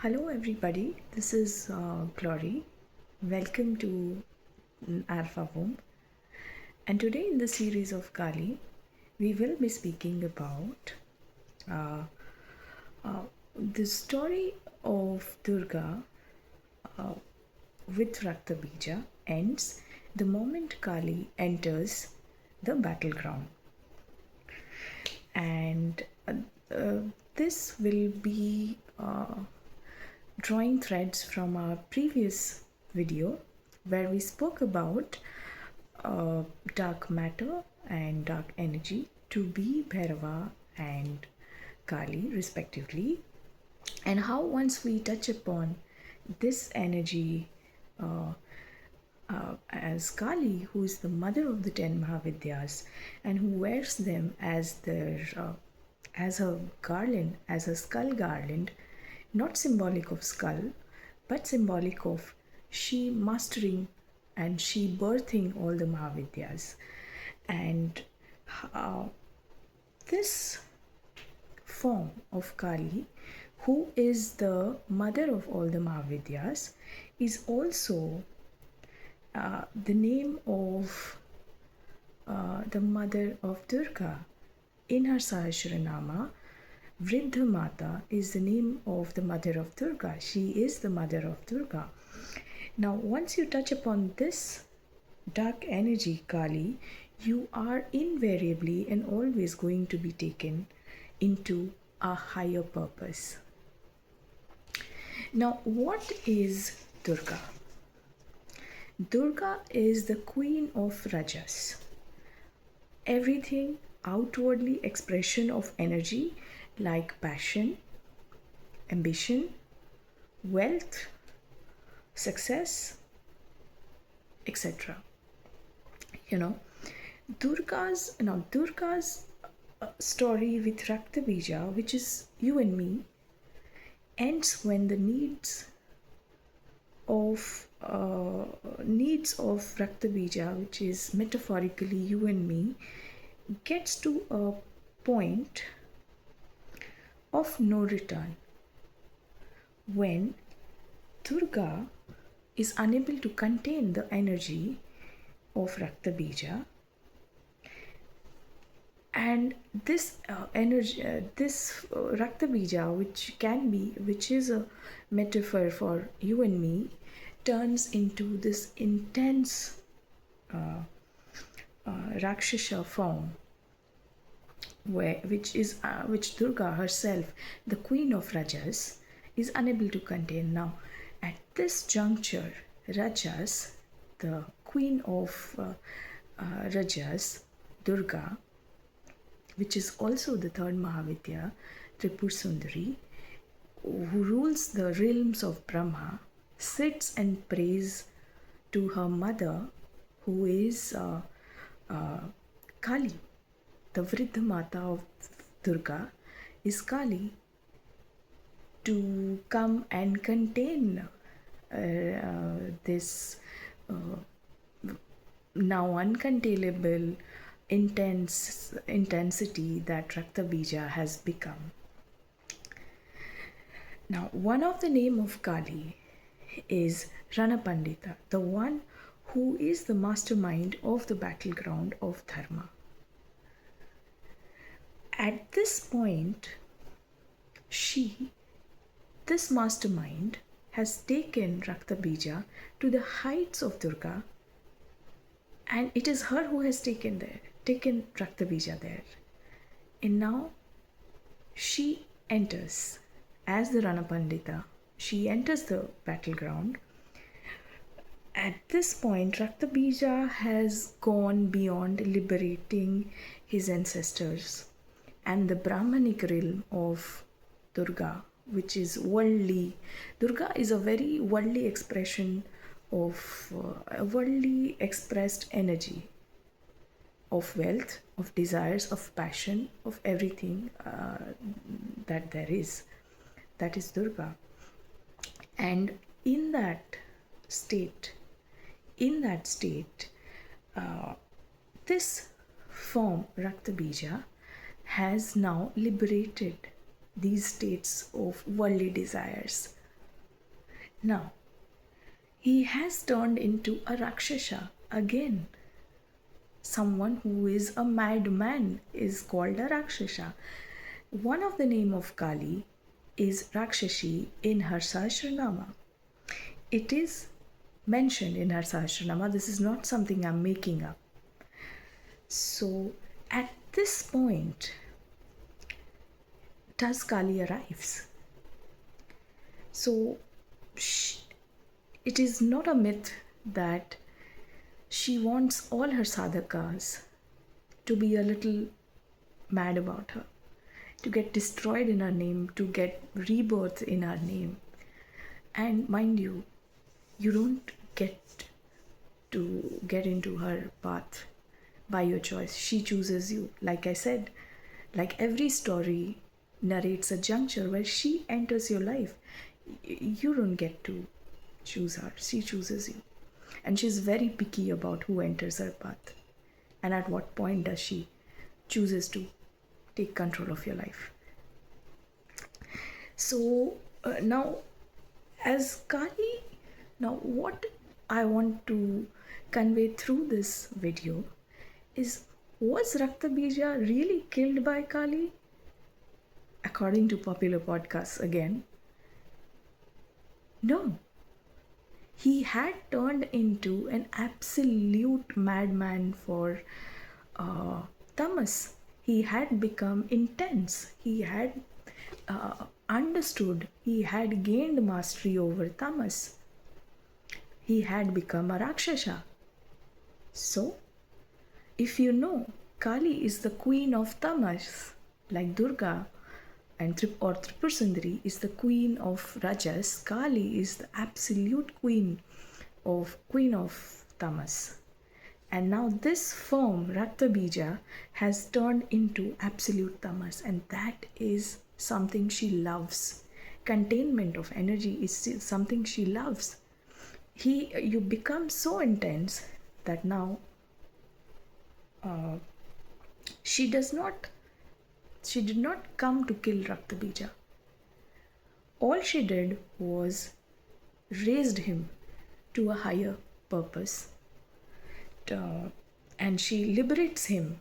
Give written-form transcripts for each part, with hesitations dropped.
Hello, everybody. This is Glory. Welcome to Alpha Womb. And today, in the series of Kali, we will be speaking about uh, the story of Durga with Rakta Bija ends the moment Kali enters the battleground. And uh, this will be drawing threads from our previous video where we spoke about dark matter and dark energy to be Bhairava and Kali respectively, and how once we touch upon this energy as Kali, who is the mother of the 10 Mahavidyas and who wears them as their as a garland, as a skull garland, not symbolic of skull, but symbolic of she mastering and she birthing all the Mahavidyas. And uh, this form of Kali, who is the mother of all the Mahavidyas, is also the name of the mother of Durga. In her Sahasranama, Vriddha Mata is the name of the mother of Durga. She is the mother of Durga. Now, once you touch upon this dark energy, Kali, you are invariably and always going to be taken into a higher purpose. Now, what is Durga? Durga is the queen of Rajas. Everything outwardly expression of energy like passion, ambition, wealth, success, etc. Durga's story with Rakta Bija, which is you and me, ends when the needs of Rakta Bija, which is metaphorically you and me, gets to a point of no return when Durga is unable to contain the energy of Rakta Bija, and this Rakta Bija, which is a metaphor for you and me, turns into this intense Rakshasa form, which Durga herself, the queen of Rajas, is unable to contain. Now, at this juncture, Rajas, the queen of Rajas, Durga, which is also the third Mahavidya, Tripur Sundari, who rules the realms of Brahma, sits and prays to her mother, who is Kali. The Vriddha Mata of Durga is Kali, to come and contain this now uncontainable intensity that Rakta Bija has become. Now, one of the name of Kali is Ranapandita, the one who is the mastermind of the battleground of Dharma. At this point, this mastermind, has taken Rakta Bija to the heights of Durga, and it is her who has taken Rakta Bija there. And now she enters as the Ranapandita. She enters the battleground. At this point, Rakta Bija has gone beyond liberating his ancestors and the Brahmanic realm of Durga, which is worldly. Durga is a very worldly expression of a worldly expressed energy of wealth, of desires, of passion, of everything that there is. That is Durga. And in that state, this form, Rakta Bija, has now liberated these states of worldly desires. Now, he has turned into a Rakshasa again. Someone who is a madman is called a Rakshasa. One of the name of Kali is Rakshasi in her Sahasranama. It is mentioned in her Sahasranama. This is not something I'm making up. So at this point, does Kali arrives. So it is not a myth that she wants all her sadhakas to be a little mad about her, to get destroyed in her name, to get rebirth in her name. And mind you, you don't get to get into her path by your choice. She chooses you. Like I said, like every story narrates a juncture where she enters your life. You don't get to choose her. She chooses you. And she's very picky about who enters her path and at what point does she chooses to take control of your life. So now as Kali, now what I want to convey through this video is, was Raktabija really killed by Kali? According to popular podcasts again, no. He had turned into an absolute madman for Tamas. He had become intense. He had understood. He had gained mastery over Tamas. He had become a Rakshasa. So, if you know, Kali is the queen of Tamas, like Durga, and Tripur Sundari is the queen of Rajas. Kali is the absolute queen of Tamas. And now this form, Raktabija, has turned into absolute Tamas, and that is something she loves. Containment of energy is something she loves. You become so intense that now she did not come to kill Raktabija. All she did was raised him to a higher purpose. And she liberates him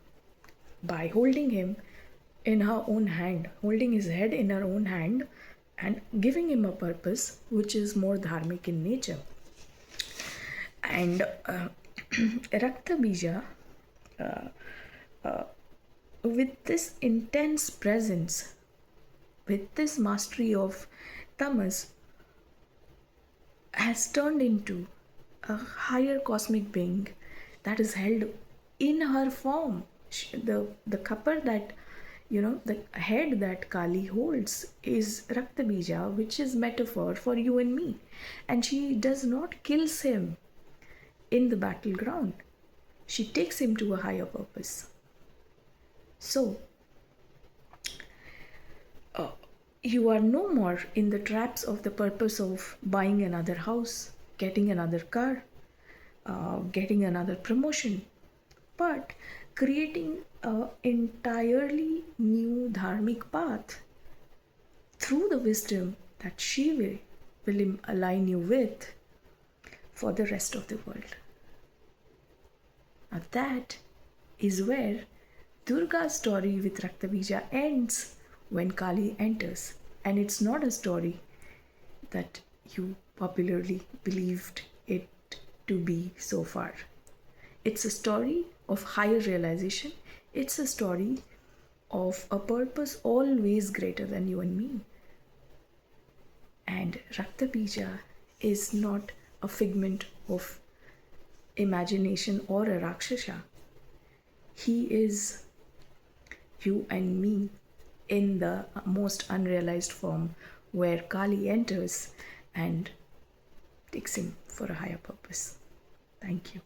by holding him in her own hand, holding his head in her own hand and giving him a purpose which is more dharmic in nature. And Raktabija, with this intense presence, with this mastery of Tamas, has turned into a higher cosmic being that is held in her form. The kapar that, the head that Kali holds is Raktabija, which is metaphor for you and me. And she does not kills him in the battleground. She takes him to a higher purpose. So, you are no more in the traps of the purpose of buying another house, getting another car, getting another promotion, but creating an entirely new dharmic path through the wisdom that she will align you with for the rest of the world. Now that is where Durga's story with Raktabija ends when Kali enters. And it's not a story that you popularly believed it to be so far. It's a story of higher realization. It's a story of a purpose always greater than you and me. And Raktabija is not a figment of imagination or a Rakshasa. He is you and me in the most unrealized form where Kali enters and takes him for a higher purpose. Thank you.